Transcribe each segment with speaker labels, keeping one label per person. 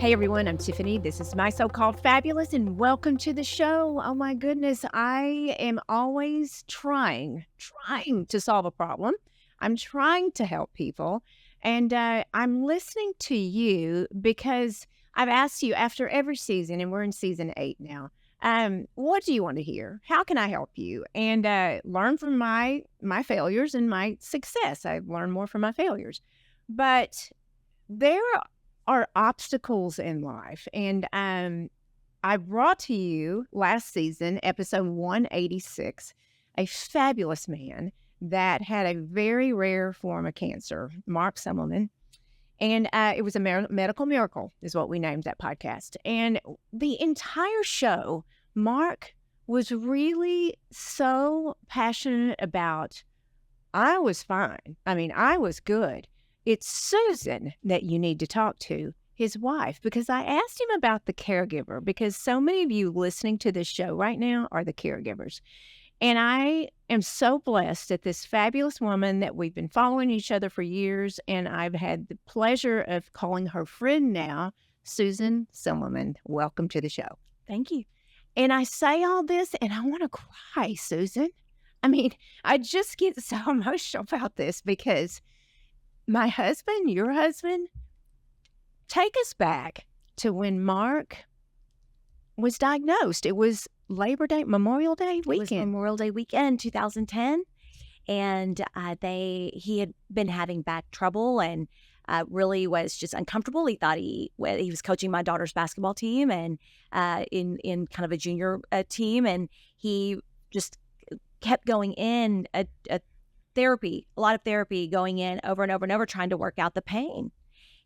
Speaker 1: Hey everyone, I'm Tiffany. This is My So-Called Fabulous, and welcome to the show. Oh my goodness, I am always trying to solve a problem. I'm trying to help people, and I'm listening to you because I've asked you after every season, and we're in season 8 now. What do you want to hear? How can I help you? And learn from my failures and my success. I've learned more from my failures, but there are obstacles in life. And I brought to you last season, episode 186, a fabulous man that had a very rare form of cancer, Marc Semmelmann. And it was a medical miracle is what we named that podcast. And the entire show, Marc was really so passionate about, I was fine. I mean, I was good. It's Susan that you need to talk to, his wife, because I asked him about the caregiver, because so many of you listening to this show right now are the caregivers. And I am so blessed that this fabulous woman that we've been following each other for years, and I've had the pleasure of calling her friend now, Susan Semmelmann. Welcome to the show.
Speaker 2: Thank you.
Speaker 1: And I say all this, and I want to cry, Susan. I mean, I just get so emotional about this because my husband, your husband, take us back to when Marc was diagnosed. It was Labor Day, Memorial Day weekend.
Speaker 2: It was Memorial Day weekend, 2010. And he had been having back trouble and really was just uncomfortable. He thought he was coaching my daughter's basketball team and in kind of a junior team. And he just kept going in a lot of therapy, going in over and over and over, trying to work out the pain.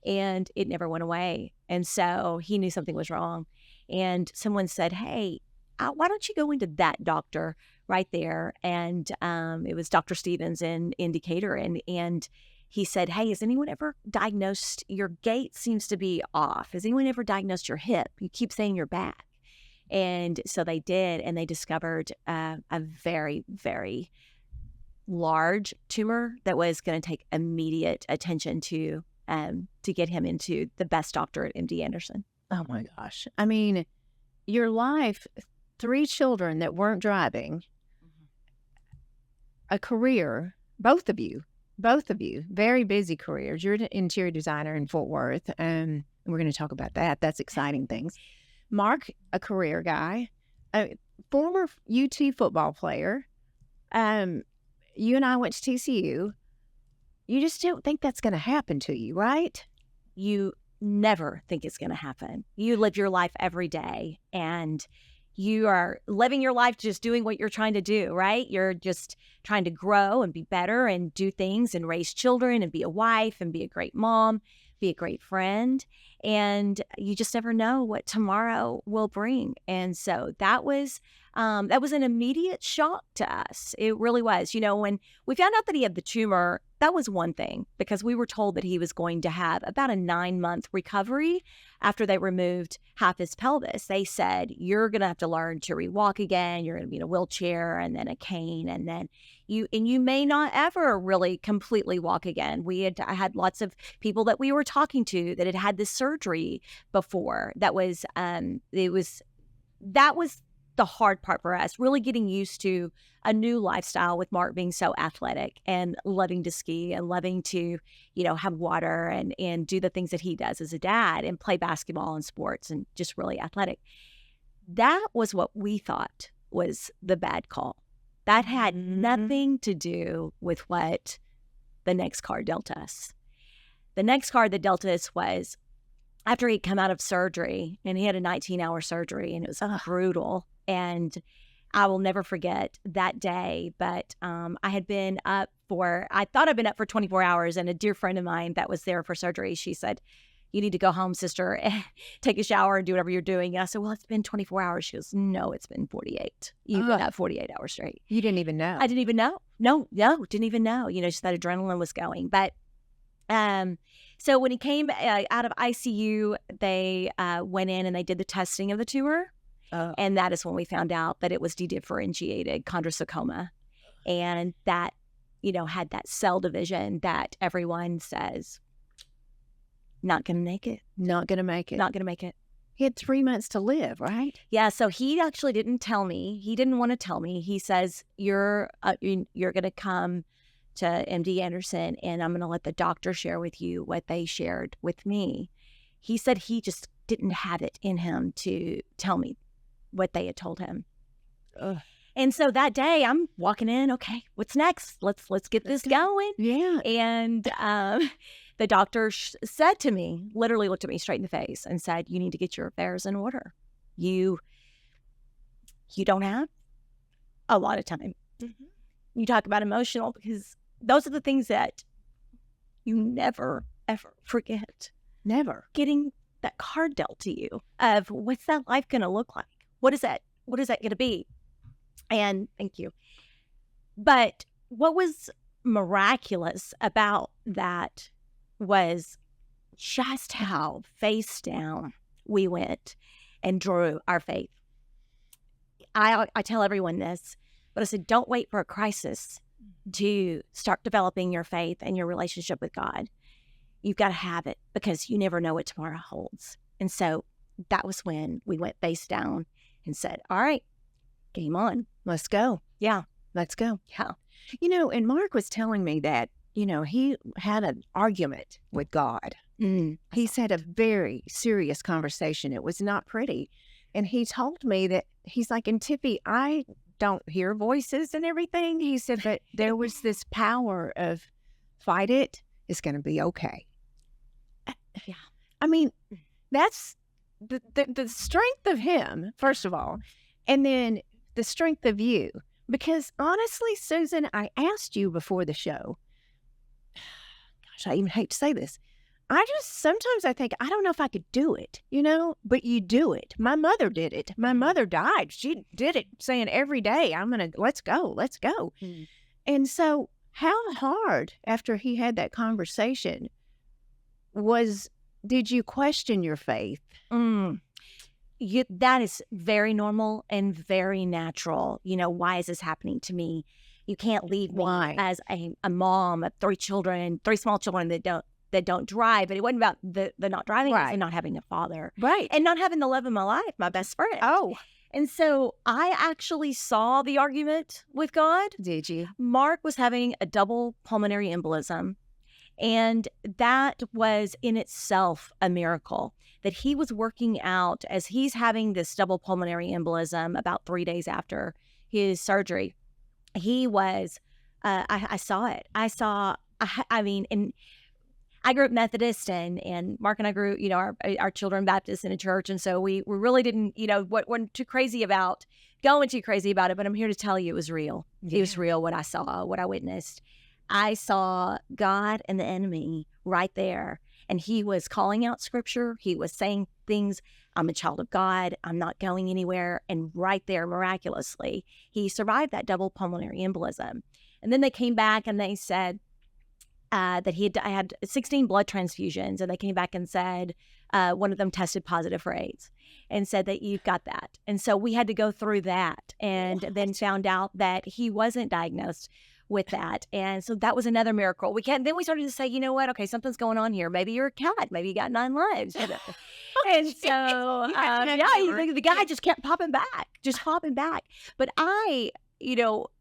Speaker 2: And it never went away. And so he knew something was wrong. And someone said, hey, why don't you go into that doctor right there? And it was Dr. Stevens in Decatur. And he said, hey, has anyone ever diagnosed your gait seems to be off? Has anyone ever diagnosed your hip? You keep saying your back. And so they did. And they discovered a very, very large tumor that was going to take immediate attention to get him into the best doctor at MD Anderson.
Speaker 1: Oh my gosh. I mean, your life, 3 children that weren't driving, a career, both of you, very busy careers. You're an interior designer in Fort Worth, and we're going to talk about that. That's exciting things. Marc, a career guy, a former UT football player. You and I went to TCU. You just don't think that's going to happen to you, right?
Speaker 2: You never think it's going to happen. You live your life every day, and you are living your life just doing what you're trying to do, right? You're just trying to grow and be better and do things and raise children and be a wife and be a great mom, be a great friend. And you just never know what tomorrow will bring. And so that was an immediate shock to us. It really was. You know, when we found out that he had the tumor, that was one thing, because we were told that he was going to have about a 9-month recovery after they removed half his pelvis. They said, you're going to have to learn to re-walk again. You're going to be in a wheelchair and then a cane. And then you may not ever really completely walk again. I had lots of people that we were talking to that had this surgery before. That was the hard part for us, really getting used to a new lifestyle with Marc being so athletic and loving to ski and loving to, have water and do the things that he does as a dad and play basketball and sports and just really athletic. That was what we thought was the bad call. That had nothing to do with what the next card dealt us. The next card that dealt us was after he'd come out of surgery, and he had a 19-hour surgery, and it was brutal. And I will never forget that day, but I thought I'd been up for 24 hours, and a dear friend of mine that was there for surgery, she said, you need to go home, sister, take a shower and do whatever you're doing. And I said, well, it's been 24 hours. She goes, no, it's been 48. You've been up 48 hours straight.
Speaker 1: You didn't even know.
Speaker 2: I didn't even know. No, didn't even know. Just that adrenaline was going. But so when he came out of ICU, they went in and they did the testing of the tumor. And that is when we found out that it was dedifferentiated chondrosarcoma. And that, had that cell division that everyone says, not going to make it.
Speaker 1: Not going to make it.
Speaker 2: Not going to make it.
Speaker 1: He had 3 months to live, right?
Speaker 2: Yeah, so he actually didn't tell me. He didn't want to tell me. He says, you're going to come to MD Anderson, and I'm going to let the doctor share with you what they shared with me. He said he just didn't have it in him to tell me what they had told him.
Speaker 1: Ugh.
Speaker 2: And so that day, I'm walking in. Okay, what's next? Let's get this going.
Speaker 1: Yeah.
Speaker 2: And the doctor said to me, literally looked at me straight in the face and said, "You need to get your affairs in order. You don't have a lot of time." Mm-hmm. You talk about emotional, because those are the things that you never, ever forget.
Speaker 1: Never.
Speaker 2: Getting that card dealt to you of what's that life going to look like? What is that going to be? And thank you. But what was miraculous about that was just how face down we went and drew our faith. I tell everyone this, but I said, don't wait for a crisis to start developing your faith and your relationship with God. You've got to have it, because you never know what tomorrow holds. And so that was when we went face down and said, all right, game on.
Speaker 1: Let's go.
Speaker 2: Yeah.
Speaker 1: Let's go.
Speaker 2: Yeah.
Speaker 1: And Marc was telling me that, he had an argument with God. He said a very serious conversation. It was not pretty. And he told me that he's like, and Tiffy, I don't hear voices and everything. He said, but there was this power of fight it. It's going to be okay.
Speaker 2: Yeah.
Speaker 1: I mean, that's the strength of him, first of all, and then the strength of you. Because honestly, Susan, I asked you before the show, gosh, I even hate to say this. Sometimes I think, I don't know if I could do it, but you do it. My mother did it. My mother died. She did it saying every day, let's go. Mm. And so how hard, after he had that conversation, did you question your faith?
Speaker 2: That is very normal and very natural. Why is this happening to me? You can't leave me as a mom of 3 small children that don't drive. And it wasn't about the not driving, right. It was not having a father.
Speaker 1: Right.
Speaker 2: And not having the love of my life, my best friend.
Speaker 1: Oh.
Speaker 2: And so I actually saw the argument with God.
Speaker 1: Did you?
Speaker 2: Marc was having a double pulmonary embolism. And that was in itself a miracle, that he was working out as he's having this double pulmonary embolism about 3 days after his surgery. He was, I saw it. And I grew up Methodist, and Marc and I grew, our children Baptist in a church. And so we really didn't, wasn't too crazy about going too crazy about it. But I'm here to tell you it was real. Yeah. It was real, what I saw, what I witnessed. I saw God and the enemy right there, and he was calling out scripture. He was saying things. I'm a child of God. I'm not going anywhere. And right there, miraculously, he survived that double pulmonary embolism. And then they came back and they said that I had 16 blood transfusions, and they came back and said one of them tested positive for AIDS, and said that you've got that. And so we had to go through that, and then found out that he wasn't diagnosed with that. And so that was another miracle. Then we started to say, you know what? Okay, something's going on here. Maybe you're a cat. Maybe you got 9 lives. And so, the guy just kept popping back. But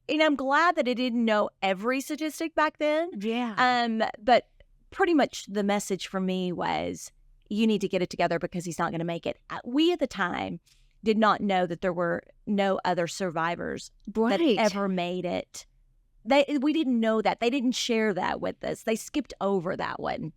Speaker 2: and I'm glad that I didn't know every statistic back then.
Speaker 1: Yeah.
Speaker 2: But pretty much the message for me was, you need to get it together, because he's not going to make it. We at the time did not know that there were no other survivors that ever made it. We didn't know that. They didn't share that with us. They skipped over that one.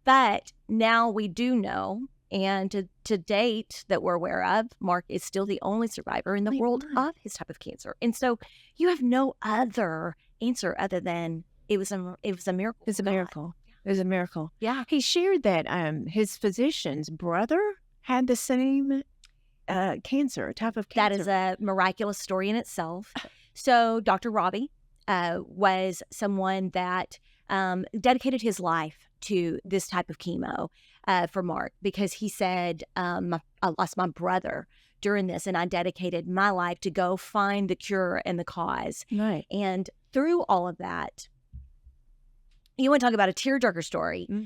Speaker 2: But now we do know, and to date that we're aware of, Marc is still the only survivor in the world of his type of cancer. And so you have no other answer other than it was a miracle.
Speaker 1: It's a miracle. It was a miracle.
Speaker 2: Yeah.
Speaker 1: He shared that his physician's brother had the same cancer, type of cancer.
Speaker 2: That is a miraculous story in itself. So Dr. Robbie was someone that dedicated his life to this type of chemo for Marc, because he said, I lost my brother during this, and I dedicated my life to go find the cure and the cause.
Speaker 1: Right.
Speaker 2: And through all of that, you want to talk about a tearjerker story. Mm-hmm.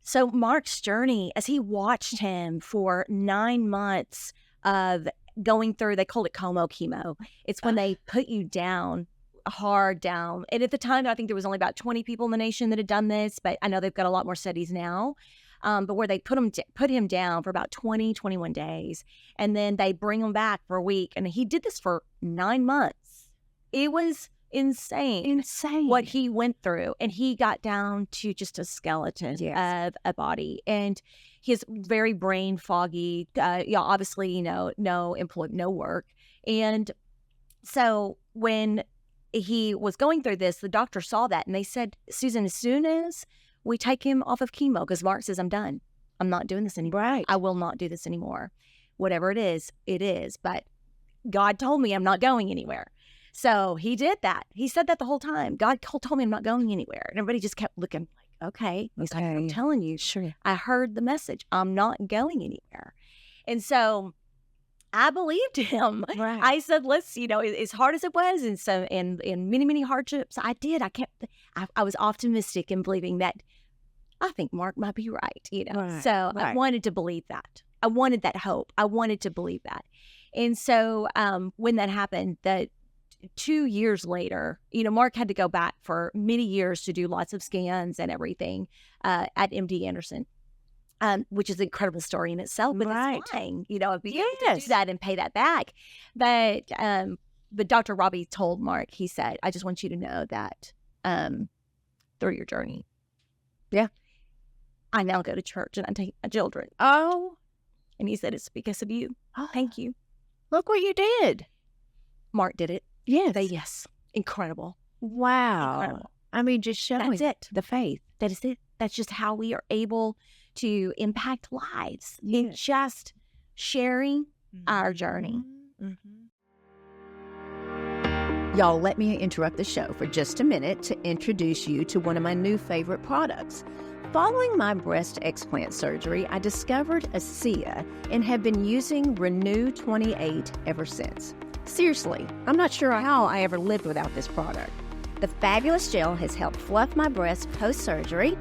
Speaker 2: So Mark's journey, as he watched him for 9 months of going through, they called it como chemo. It's when they put you down, hard down. And at the time, I think there was only about 20 people in the nation that had done this, but I know they've got a lot more studies now. But where they put him down for about 20, 21 days, and then they bring him back for a week. And he did this for 9 months. It was insane what he went through, and he got down to just a skeleton of a body, and his very brain foggy, obviously, no employment, no work. And so when he was going through this, the doctor saw that, and they said, Susan, as soon as we take him off of chemo, because Mark says, I'm done, I'm not doing this anymore.
Speaker 1: Right.
Speaker 2: I will not do this anymore. Whatever it is, but God told me I'm not going anywhere. So he did that. He said that the whole time. God told me I'm not going anywhere. And everybody just kept looking like, okay. He's like, I'm telling you,
Speaker 1: sure.
Speaker 2: I heard the message. I'm not going anywhere. And so I believed him.
Speaker 1: Right.
Speaker 2: I said, let's, as hard as it was, and so in many, many hardships, I did. I was optimistic in believing that I think Mark might be right,
Speaker 1: Right.
Speaker 2: So
Speaker 1: Right.
Speaker 2: I wanted to believe that. I wanted that hope. I wanted to believe that. And so when that happened, 2 years later, Mark had to go back for many years to do lots of scans and everything at MD Anderson, which is an incredible story in itself. But it's fine, being able to do that and pay that back. But Dr. Robbie told Mark, he said, I just want you to know that through your journey, I now go to church and I take my children.
Speaker 1: Oh.
Speaker 2: And he said, it's because of you. Thank you.
Speaker 1: Look what you did.
Speaker 2: Mark did it.
Speaker 1: Yes.
Speaker 2: Yes. Incredible.
Speaker 1: Wow.
Speaker 2: Incredible.
Speaker 1: I mean, just showing
Speaker 2: That's it.
Speaker 1: The faith.
Speaker 2: That is it. That's just how we are able to impact lives in just sharing our journey.
Speaker 1: Y'all, let me interrupt the show for just a minute to introduce you to one of my new favorite products. Following my breast explant surgery, I discovered ASEA and have been using Renew 28 ever since. Seriously, I'm not sure how I ever lived without this product. The fabulous gel has helped fluff my breasts post-surgery,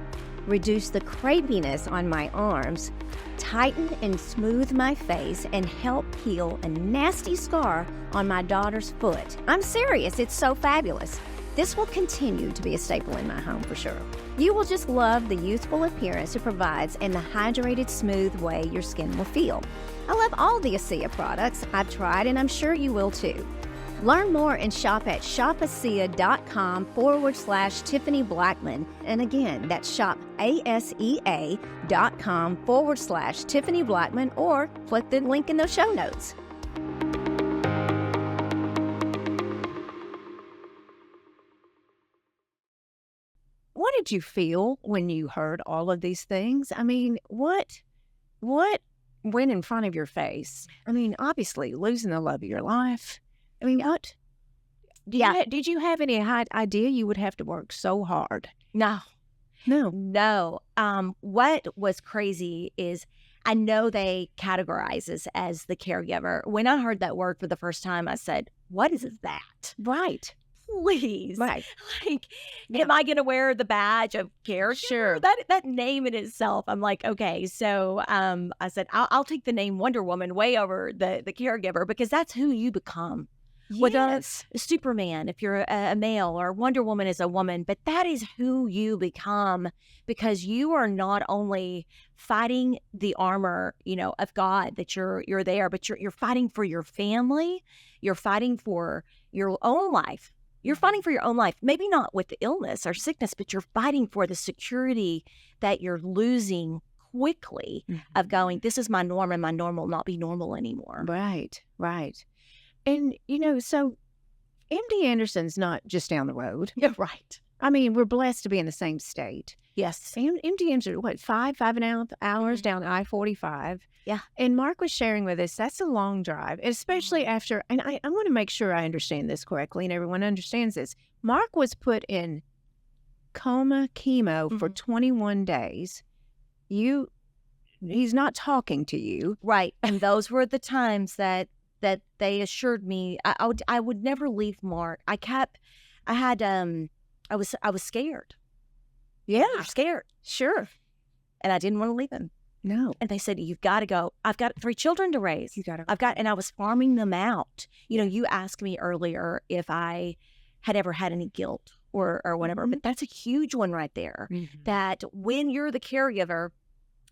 Speaker 1: reduce the crepiness on my arms, tighten and smooth my face, and help heal a nasty scar on my daughter's foot. I'm serious, it's so fabulous. This will continue to be a staple in my home for sure. You will just love the youthful appearance it provides and the hydrated, smooth way your skin will feel. I love all the ASEA products I've tried, and I'm sure you will too. Learn more and shop at shopasea.com/Tiffany Blackmon. And again, that's shopasea.com/Tiffany Blackmon, or click the link in the show notes. What did you feel when you heard all of these things? I mean, what went in front of your face? I mean, obviously, losing the love of your life. I mean, what? Did you have any idea you would have to work so hard?
Speaker 2: No. What was crazy is I know they categorize us as the caregiver. When I heard that word for the first time, I said, what is that?
Speaker 1: Right.
Speaker 2: Please.
Speaker 1: Right.
Speaker 2: Am I going to wear the badge of caregiver?
Speaker 1: Sure.
Speaker 2: That name in itself, I'm like, okay. So I said, I'll take the name Wonder Woman way over the caregiver, because that's who you become. Whether it's Superman, if you're a male, or Wonder Woman is a woman, but that is who you become, because you are not only fighting the armor, of God, that you're there, but you're fighting for your family. You're fighting for your own life. You're fighting for your own life, maybe not with the illness or sickness, but you're fighting for the security that you're losing quickly of going, this is my norm, and my norm will not be normal anymore.
Speaker 1: Right. And, so MD Anderson's not just down the road.
Speaker 2: Yeah, right.
Speaker 1: I mean, we're blessed to be in the same state.
Speaker 2: Yes.
Speaker 1: MD Anderson, 5.5 hours down I-45.
Speaker 2: Yeah.
Speaker 1: And Mark was sharing with us, that's a long drive, especially after, and I want to make sure I understand this correctly and everyone understands this. Mark was put in coma chemo for 21 days. He's not talking to you.
Speaker 2: Right. And those were the times that they assured me I would never leave Mark. I was scared.
Speaker 1: Yeah.
Speaker 2: You're scared.
Speaker 1: Sure.
Speaker 2: and I didn't want to leave him.
Speaker 1: No.
Speaker 2: And they said, you've got to go. I've got 3 children to raise.
Speaker 1: You got to.
Speaker 2: And I was farming them out. You know, you asked me earlier if I had ever had any guilt or whatever, but that's a huge one right there. That when you're the caregiver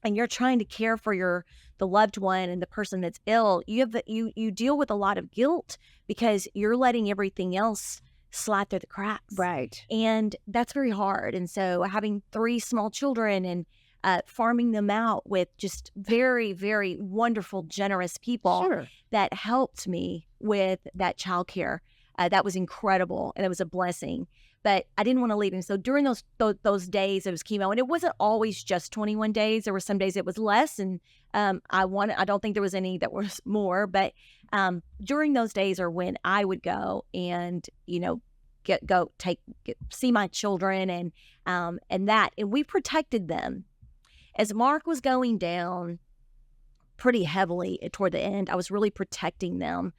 Speaker 2: and you're trying to care for the loved one and the person that's ill, you deal with a lot of guilt because you're letting everything else slide through the cracks.
Speaker 1: Right.
Speaker 2: And that's very hard. And so having 3 small children and farming them out with just very, very wonderful, generous people that helped me with that childcare. That was incredible, and it was a blessing. But I didn't want to leave him. So during those days, it was chemo, and it wasn't always just 21 days. There were some days it was less, and I don't think there was any that was more. But during those days are when I would go and see my children and we protected them. As Marc was going down pretty heavily toward the end, I was really protecting them.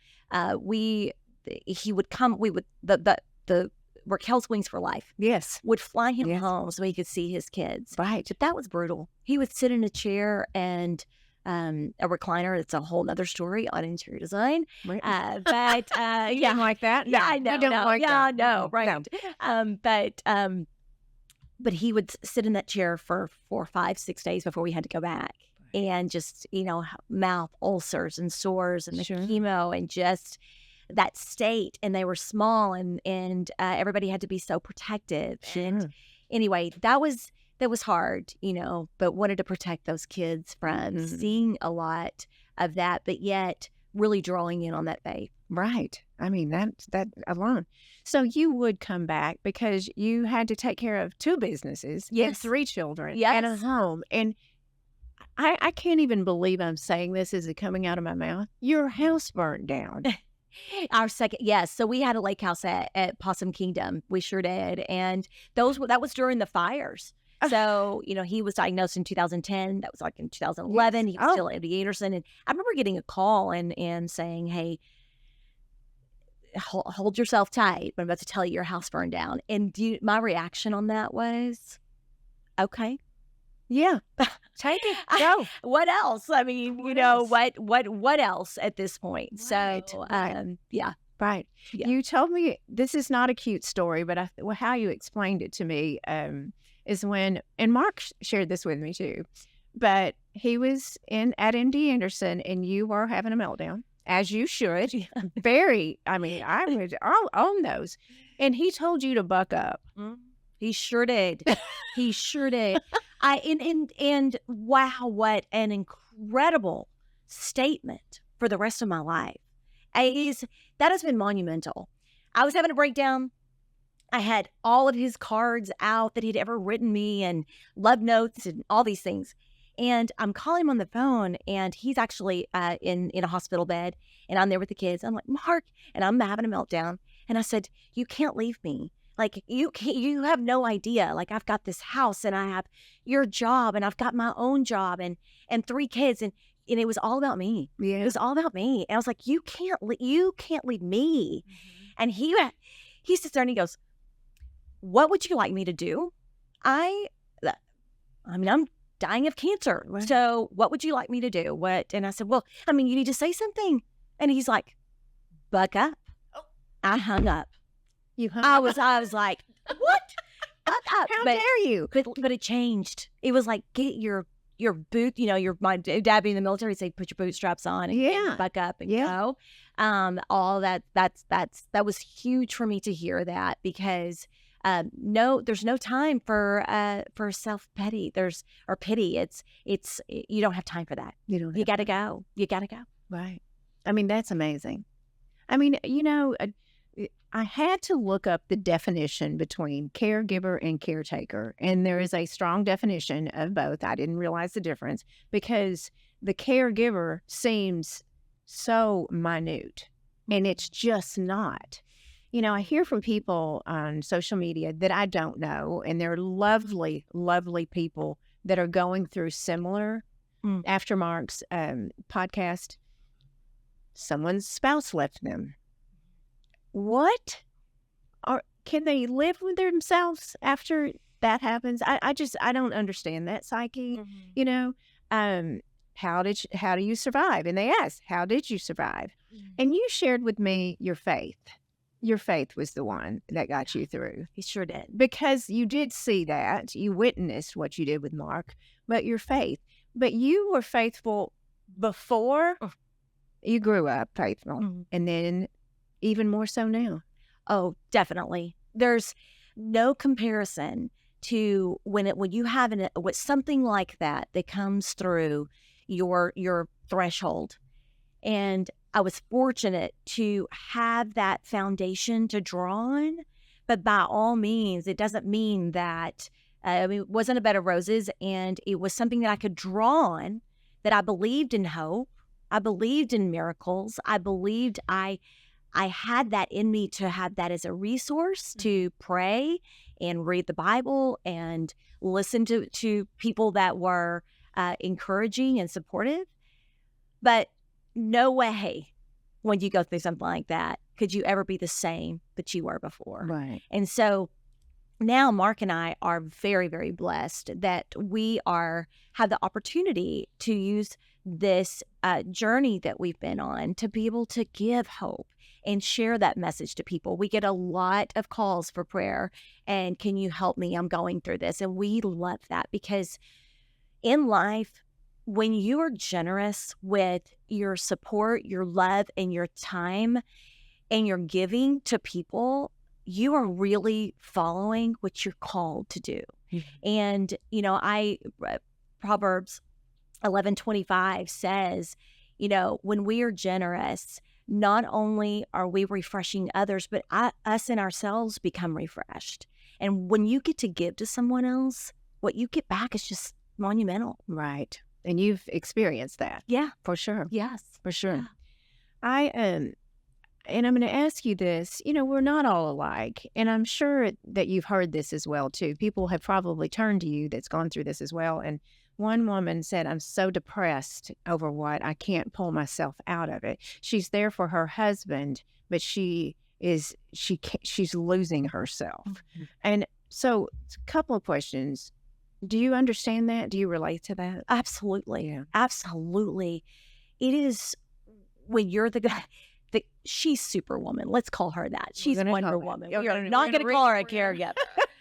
Speaker 2: He would come. The Raquel's Wings for Life.
Speaker 1: Yes.
Speaker 2: Would fly him home so he could see his kids.
Speaker 1: Right.
Speaker 2: But that was brutal. He would sit in a chair and a recliner. It's a whole nother story on interior design.
Speaker 1: Right.
Speaker 2: You
Speaker 1: don't like that?
Speaker 2: Yeah,
Speaker 1: No,
Speaker 2: I know.
Speaker 1: you don't like that.
Speaker 2: No, right.
Speaker 1: No.
Speaker 2: But he would sit in that chair for 4, 5, 6 days before we had to go back. And just, mouth ulcers and sores and the chemo and just that state. And they were small and everybody had to be so protective. And anyway, that was hard, but wanted to protect those kids from seeing a lot of that, but yet really drawing in on that faith.
Speaker 1: Right. I mean, that alone. So you would come back because you had to take care of 2 businesses, and 3 children, and a home. And I can't even believe I'm saying this. Is it coming out of my mouth? Your house burned down.
Speaker 2: Our second, yes. So we had a lake house at Possum Kingdom. We sure did. And that was during the fires. So, he was diagnosed in 2010. That was like in 2011. He was still at MD Anderson. And I remember getting a call and saying, hey, hold yourself tight. I'm about to tell you your house burned down. And my reaction on that was, okay.
Speaker 1: Yeah. Take it. Go.
Speaker 2: What else? I mean, what else at this point?
Speaker 1: Right.
Speaker 2: So,
Speaker 1: yeah. Right.
Speaker 2: Yeah.
Speaker 1: You told me this is not a cute story, but how you explained it to me is when, and Marc shared this with me too, but he was at MD Anderson and you were having a meltdown, as you should. I'll own those. And he told you to buck up.
Speaker 2: He sure did. He sure did. And wow, what an incredible statement for the rest of my life. That has been monumental. I was having a breakdown. I had all of his cards out that he'd ever written me and love notes and all these things. And I'm calling him on the phone and he's actually in a hospital bed and I'm there with the kids. I'm like, Marc, and I'm having a meltdown. And I said, you can't leave me. Like, you have no idea. Like, I've got this house and I have your job and I've got my own job and 3 kids. And it was all about me.
Speaker 1: Yeah.
Speaker 2: It was all about me. And I was like, you can't leave me. And he sits there and he goes, what would you like me to do? I'm dying of cancer. Right. So what would you like me to do? What? And I said, well, you need to say something. And he's like, buck up. Oh. I hung up.
Speaker 1: You hung
Speaker 2: I
Speaker 1: up?
Speaker 2: was like, what? Buck up.
Speaker 1: How dare you?
Speaker 2: But it changed. It was like, get your boot, my dad being in the military, say, put your bootstraps on and buck up and go. All that was huge for me to hear that because there's no time for self-pity. Or pity. It's you don't have time for that. You got to go. You got to go.
Speaker 1: Right. I mean, that's amazing. I mean, I had to look up the definition between caregiver and caretaker, and there is a strong definition of both. I didn't realize the difference because the caregiver seems so minute, and it's just not. I hear from people on social media that I don't know, and they're lovely, lovely people that are going through similar. After Marc's podcast, someone's spouse left them. What? Can they live with themselves after that happens. I don't understand that psyche, you know. How do you survive? And they ask, how did you survive? And you shared with me your faith. Your faith was the one that got you through.
Speaker 2: He sure did.
Speaker 1: Because you did see that. You witnessed what you did with Marc, but your faith. But you were faithful before you grew up faithful. And then even more so now.
Speaker 2: Oh, definitely. There's no comparison to when you have with something like that comes through your threshold. And I was fortunate to have that foundation to draw on, but by all means, it doesn't mean that it wasn't a bed of roses, and it was something that I could draw on, that I believed in hope. I believed in miracles. I believed I had that in me to have that as a resource to pray and read the Bible and listen to people that were encouraging and supportive. But no way, when you go through something like that, could you ever be the same that you were before.
Speaker 1: Right.
Speaker 2: And so now Marc and I are very, very blessed that we have the opportunity to use this journey that we've been on to be able to give hope and share that message to people. We get a lot of calls for prayer and, can you help me? I'm going through this. And we love that, because in life, when you are generous with your support, your love, and your time, and you're giving to people, you are really following what you're called to do. And, Proverbs 11:25 says, when we are generous, not only are we refreshing others, but us and ourselves become refreshed. And when you get to give to someone else, what you get back is just monumental.
Speaker 1: Right. And you've experienced that.
Speaker 2: Yeah.
Speaker 1: For sure.
Speaker 2: Yes.
Speaker 1: For sure.
Speaker 2: Yeah.
Speaker 1: And I'm going to ask you this, we're not all alike. And I'm sure that you've heard this as well, too. People have probably turned to you that's gone through this as well. And one woman said, I'm so depressed over what I can't pull myself out of it. She's there for her husband, but she's losing herself. And so a couple of questions. Do you understand that? Do you relate to that?
Speaker 2: Absolutely.
Speaker 1: Yeah.
Speaker 2: Absolutely. It is when you're the guy. She's Superwoman. Let's call her that. She's Wonder Woman. We're not going to call her a caregiver.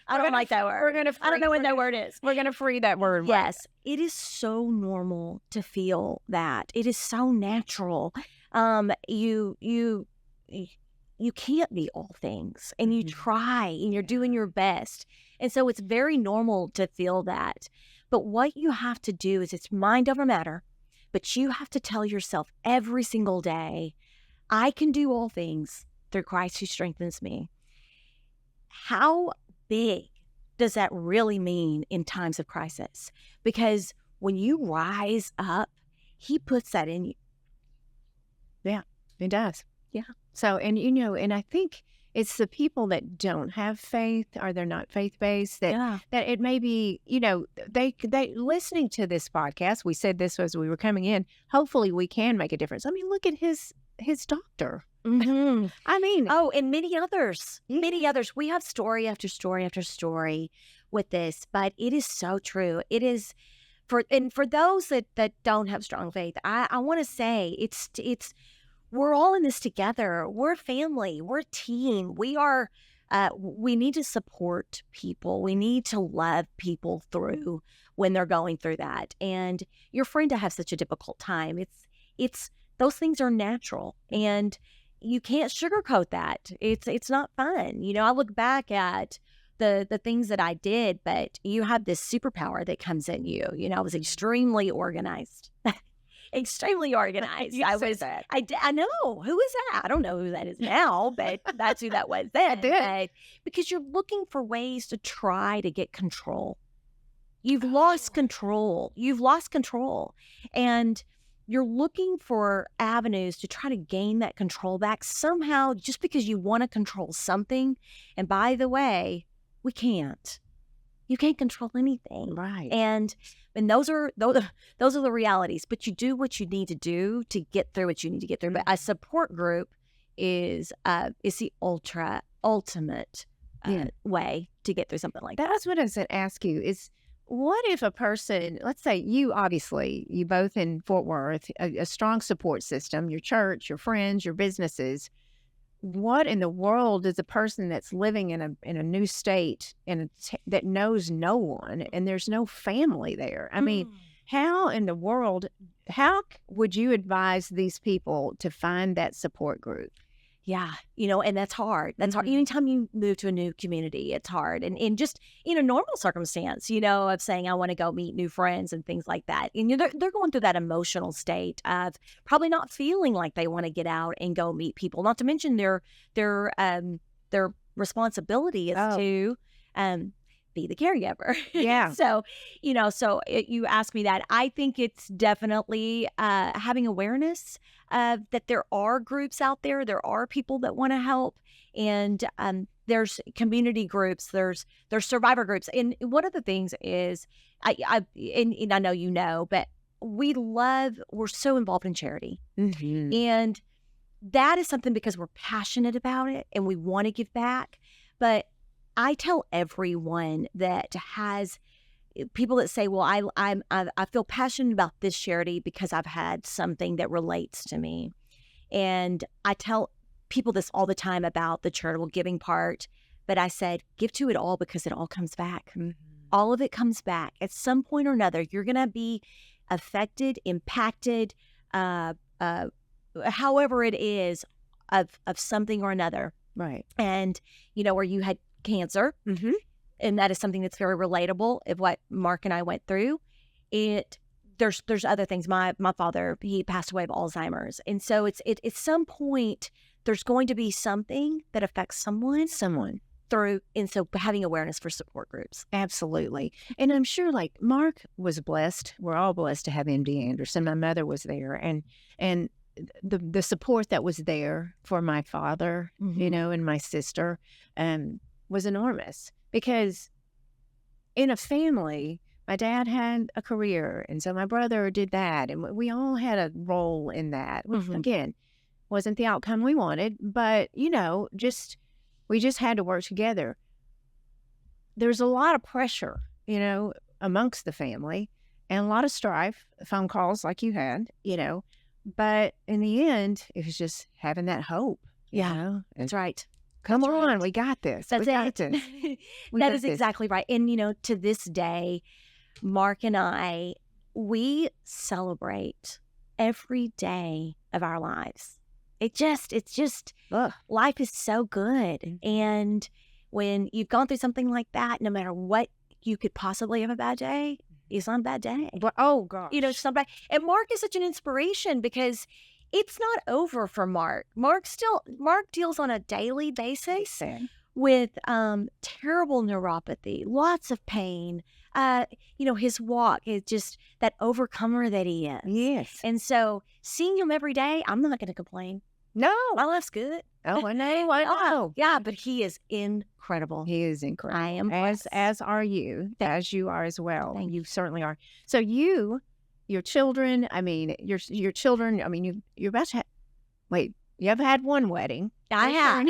Speaker 2: I don't like that word. I don't know what that word is.
Speaker 1: We're going to free that word.
Speaker 2: Yes. It is so normal to feel that. It is so natural. You can't be all things, and you try, and you're doing your best. And so it's very normal to feel that. But what you have to do is, it's mind over matter, but you have to tell yourself every single day, I can do all things through Christ who strengthens me. How big does that really mean in times of crisis? Because when you rise up, he puts that in you.
Speaker 1: Yeah, it does.
Speaker 2: Yeah.
Speaker 1: So, and I think it's the people that don't have faith, or they're not faith-based, that it may be, they listening to this podcast, we said this as we were coming in, hopefully we can make a difference. I mean, look at his doctor. I mean.
Speaker 2: Oh, and many others. Many others. We have story after story after story with this, but it is so true. It is for those that don't have strong faith, I want to say it's we're all in this together. We're family. We're a team. We need to support people. We need to love people through when they're going through that. And your friend to have such a difficult time, it's those things are natural, and you can't sugarcoat that. It's not fun. I look back at the things that I did, but you have this superpower that comes in you. I was extremely organized. Extremely organized. I know. Who is that? I don't know who that is now, but that's who that was then.
Speaker 1: I did.
Speaker 2: Because you're looking for ways to try to get control. You've lost control. And you're looking for avenues to try to gain that control back somehow, just because you want to control something. And by the way, we can't. You can't control anything.
Speaker 1: Right.
Speaker 2: And those are the realities. But you do what you need to do to get through what you need to get through. But a support group is the ultimate way to get through something like that.
Speaker 1: That's what I was going to ask you is, what if a person, let's say you both in Fort Worth, a strong support system, your church, your friends, your businesses, what in the world is a person that's living in a new state that knows no one and there's no family there? I mean, how in the world, how would you advise these people to find that support group?
Speaker 2: Yeah, and that's hard. That's hard. Anytime you move to a new community, it's hard. And just in a normal circumstance, of saying, I want to go meet new friends and things like that. And they're going through that emotional state of probably not feeling like they want to get out and go meet people. Not to mention their responsibility is to be the caregiver.
Speaker 1: Yeah.
Speaker 2: So, you ask me that. I think it's definitely having awareness that there are groups out there. There are people that want to help. And there's community groups. There's survivor groups. And one of the things is, I know, but we're so involved in charity.
Speaker 1: Mm-hmm.
Speaker 2: And that is something because we're passionate about it and we want to give back. But I tell everyone that has people that say, well, I feel passionate about this charity because I've had something that relates to me. And I tell people this all the time about the charitable giving part, but I said, give to it all because it all comes back. Mm-hmm. All of it comes back. At some point or another, you're going to be affected, impacted, however it is, of something or another.
Speaker 1: Right.
Speaker 2: And, where you had cancer, and that is something that's very relatable of what Marc and I went through. There's other things. My father, he passed away of Alzheimer's, and so it's at some point there's going to be something that affects someone through, and so having awareness for support groups.
Speaker 1: Absolutely. And I'm sure like Marc was blessed. We're all blessed to have MD Anderson. My mother was there, and the support that was there for my father, and my sister, was enormous, because in a family, my dad had a career, and so my brother did that, and we all had a role in that, which again wasn't the outcome we wanted, but we just had to work together. There's a lot of pressure, amongst the family, and a lot of strife, phone calls like you had, but in the end, it was just having that hope.
Speaker 2: That's right.
Speaker 1: Come on, we got this.
Speaker 2: That's
Speaker 1: it.
Speaker 2: That is exactly right. And, to this day, Marc and I, we celebrate every day of our lives. It's just, life is so good. And when you've gone through something like that, no matter what, you could possibly have a bad day. It's not a bad day.
Speaker 1: But, oh, gosh.
Speaker 2: Somebody. And Marc is such an inspiration because it's not over for Marc. Marc deals on a daily basis with terrible neuropathy, lots of pain. His walk is just that overcomer that he is.
Speaker 1: Yes.
Speaker 2: And so seeing him every day, I'm not going to complain.
Speaker 1: No.
Speaker 2: My life's good.
Speaker 1: Oh, I know. I know.
Speaker 2: Yeah, but he is incredible.
Speaker 1: He is incredible.
Speaker 2: I am
Speaker 1: as are you, as you are as well.
Speaker 2: Thank
Speaker 1: you certainly are. So your children, your children, you're about to wait, you have had one wedding.
Speaker 2: I have.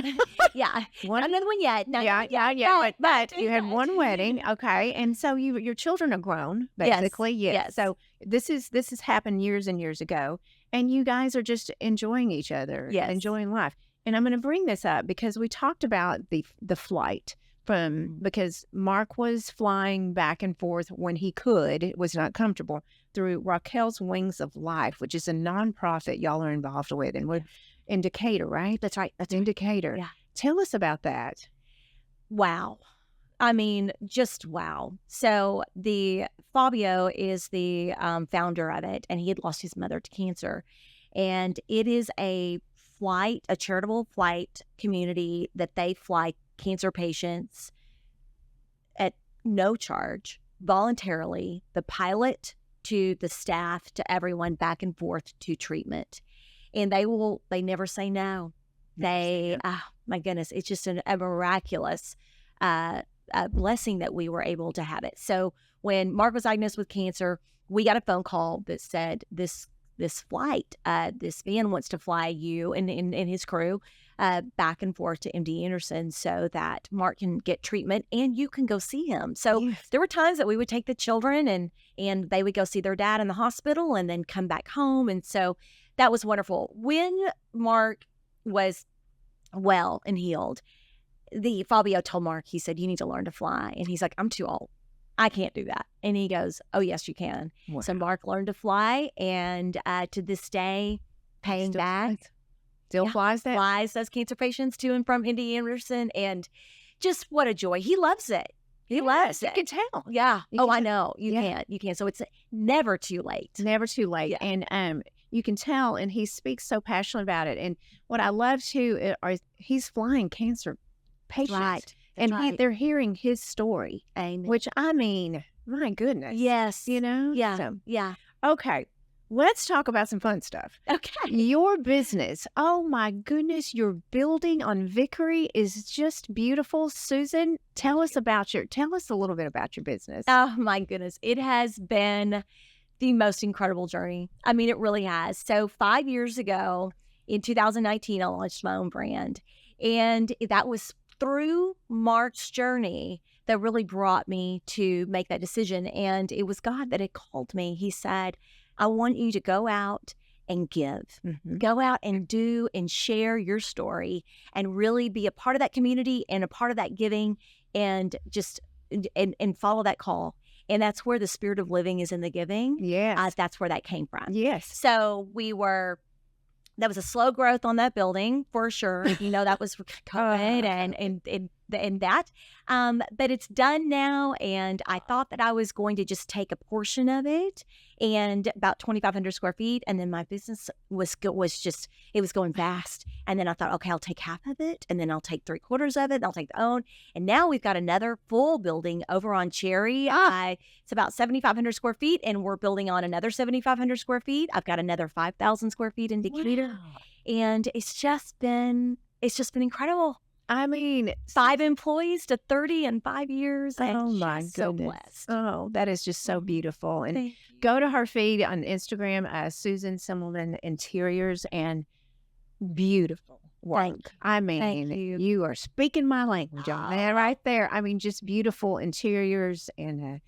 Speaker 2: Yeah. Not another one yet. No,
Speaker 1: yeah. But you had one wedding. Okay. And so your children are grown, basically.
Speaker 2: Yes.
Speaker 1: So this has happened years and years ago. And you guys are just enjoying each other, enjoying life. And I'm going to bring this up because we talked about the flight because Marc was flying back and forth when he could. It was not comfortable through Raquel's Wings of Life, which is a nonprofit y'all are involved with. And we're in Decatur, right?
Speaker 2: That's right.
Speaker 1: That's in Decatur.
Speaker 2: Yeah.
Speaker 1: Tell us about that.
Speaker 2: Wow. Just wow. So Fabio is the founder of it, and he had lost his mother to cancer. And it is a charitable flight community that they fly cancer patients at no charge, voluntarily, the pilot to the staff to everyone back and forth to treatment. And they never say no. My goodness, it's just a miraculous blessing that we were able to have it. So when Marc was diagnosed with cancer, we got a phone call that said this this flight. This man wants to fly you and his crew back and forth to MD Anderson so that Marc can get treatment and you can go see him. So
Speaker 1: Yes.
Speaker 2: there were times that we would take the children and they would go see their dad in the hospital and then come back home. And so that was wonderful. When Marc was well and healed, Fabio told Marc, he said, you need to learn to fly. And he's like, I'm too old. I can't do that. And he goes, oh, yes, you can.
Speaker 1: Wow.
Speaker 2: So Marc learned to fly. And to this day, paying back.
Speaker 1: Still flies that?
Speaker 2: Flies those cancer patients to and from MD Anderson. And just what a joy. He loves it. He loves it.
Speaker 1: You can tell.
Speaker 2: Yeah.
Speaker 1: You can
Speaker 2: I
Speaker 1: tell.
Speaker 2: know. You can. You can. So it's never too late.
Speaker 1: Never too late.
Speaker 2: Yeah.
Speaker 1: And you can tell, and he speaks so passionately about it. And what I love too is he's flying cancer patients.
Speaker 2: Right.
Speaker 1: And they're hearing his story.
Speaker 2: Amen.
Speaker 1: Which, I mean, my goodness.
Speaker 2: Yes.
Speaker 1: You know?
Speaker 2: Yeah.
Speaker 1: So,
Speaker 2: Yeah.
Speaker 1: okay. Let's talk about some fun stuff.
Speaker 2: Okay.
Speaker 1: Your business, oh my goodness, your building on Vickery is just beautiful. Susan, tell us a little bit about your business.
Speaker 2: Oh my goodness. It has been the most incredible journey. I mean, it really has. So 5 years ago in 2019, I launched my own brand. And that was through Marc's journey that really brought me to make that decision. And it was God that had called me. He said, I want you to go out and give.
Speaker 1: Mm-hmm.
Speaker 2: Go out and do and share your story and really be a part of that community and a part of that giving and just and follow that call. And that's where the spirit of living is in the giving.
Speaker 1: Yes.
Speaker 2: That's where that came from.
Speaker 1: Yes.
Speaker 2: So that was a slow growth on that building for sure. That was COVID and that. But it's done now. And I thought that I was going to just take a portion of it and about 2,500 square feet. And then my business was going fast. And then I thought, okay, I'll take half of it. And then I'll take 3/4 of it. And I'll take the own. And now we've got another full building over on Cherry. It's about 7,500 square feet. And we're building on another 7,500 square feet. I've got another 5,000 square feet in Decatur.
Speaker 1: Wow.
Speaker 2: And it's just been incredible.
Speaker 1: I mean,
Speaker 2: 5 employees to 30 in 5 years.
Speaker 1: oh my
Speaker 2: just so
Speaker 1: goodness.
Speaker 2: blessed.
Speaker 1: Oh, that is just so beautiful. And
Speaker 2: Thank you.
Speaker 1: go to her feed on Instagram, Susan Semmelmann Interiors, and beautiful work.
Speaker 2: Thank you.
Speaker 1: You are speaking my language on that right there. I mean, just beautiful interiors. And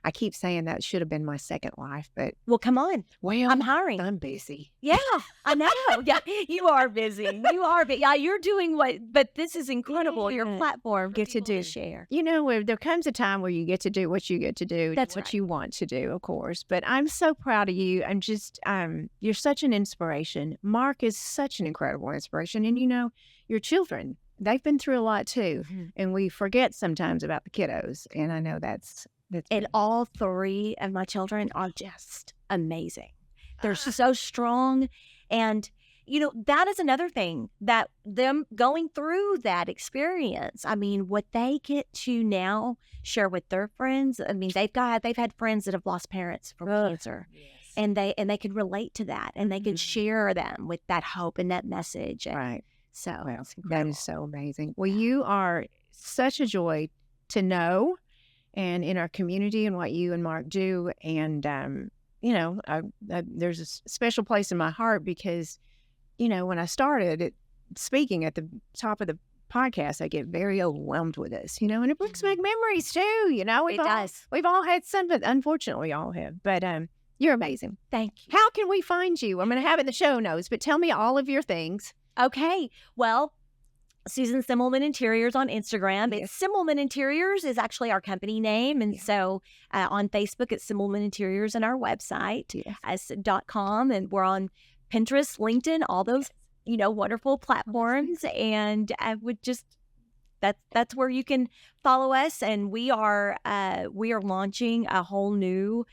Speaker 1: I keep saying that should have been my second life, but
Speaker 2: Well, come on.
Speaker 1: well,
Speaker 2: I'm hiring.
Speaker 1: I'm busy.
Speaker 2: Yeah, I know. Yeah, you are busy. You are, but yeah, you're doing but this is incredible. Your
Speaker 1: Yeah.
Speaker 2: platform
Speaker 1: Get to do.
Speaker 2: share.
Speaker 1: Where there comes a time where you get to do what you get to do,
Speaker 2: That's
Speaker 1: what
Speaker 2: right.
Speaker 1: you want to do, of course. But I'm so proud of you. I'm just, you're such an inspiration. Marc is such an incredible inspiration. And your children, they've been through a lot too.
Speaker 2: Mhm.
Speaker 1: And we forget sometimes about the kiddos. And I know that's
Speaker 2: And all 3 of my children are just amazing. They're so strong. And, that is another thing that them going through that experience. I mean, what they get to now share with their friends. I mean, they've had friends that have lost parents from cancer.
Speaker 1: Yes.
Speaker 2: And they can relate to that and they can share them with that hope and that message. And
Speaker 1: Right.
Speaker 2: so
Speaker 1: Well,
Speaker 2: it's
Speaker 1: that
Speaker 2: incredible.
Speaker 1: is so amazing. Well, you are such a joy to know and in our community and what you and Marc do. And, there's a special place in my heart because, when I started speaking at the top of the podcast, I get very overwhelmed with this, and it brings back memories too,
Speaker 2: It does.
Speaker 1: We've all had some, but unfortunately we all have. But you're amazing.
Speaker 2: Thank you.
Speaker 1: How can we find you? I'm going to have it in the show notes, but tell me all of your things.
Speaker 2: Okay. Well, Susan Semmelmann Interiors on Instagram.
Speaker 1: Yes.
Speaker 2: It's Semmelmann Interiors is actually our company name. And so on Facebook, it's Semmelmann Interiors and our website as .com. And we're on Pinterest, LinkedIn, all those, wonderful platforms. And I would just, that's where you can follow us. And we are launching a whole new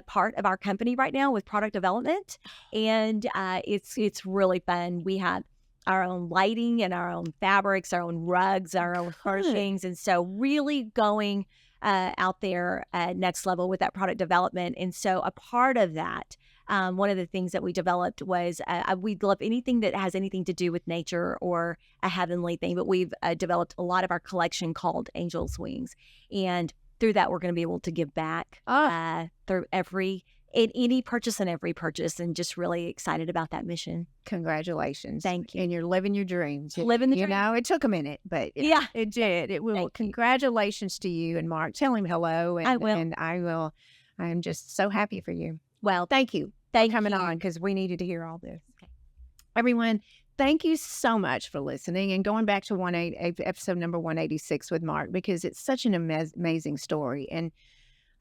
Speaker 2: part of our company right now with product development. And it's really fun. We have our own lighting and our own fabrics, our own rugs, our own furnishings. And so really going out there next level with that product development. And so a part of that, one of the things that we developed was we love anything that has anything to do with nature or a heavenly thing. But we've developed a lot of our collection called Angel's Wings. And through that, we're going to be able to give back through any purchase and every purchase, and just really excited about that mission.
Speaker 1: Congratulations.
Speaker 2: Thank you.
Speaker 1: And you're living your dreams.
Speaker 2: Living the dream.
Speaker 1: It took a minute, but
Speaker 2: Yeah.
Speaker 1: it did. It will. Congratulations to you and Marc. Tell him hello. And,
Speaker 2: I will.
Speaker 1: And I will. I'm just so happy for you.
Speaker 2: Well,
Speaker 1: thank you.
Speaker 2: Thank
Speaker 1: coming
Speaker 2: you.
Speaker 1: on, because we needed to hear all this. Okay. Everyone, thank you so much for listening and going back to episode number 186 with Marc, because it's such an amazing story. And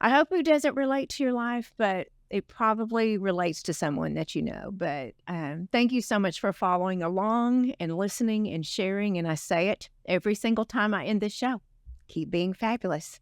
Speaker 1: I hope it doesn't relate to your life, but it probably relates to someone that you know. But thank you so much for following along and listening and sharing. And I say it every single time I end this show. Keep being fabulous.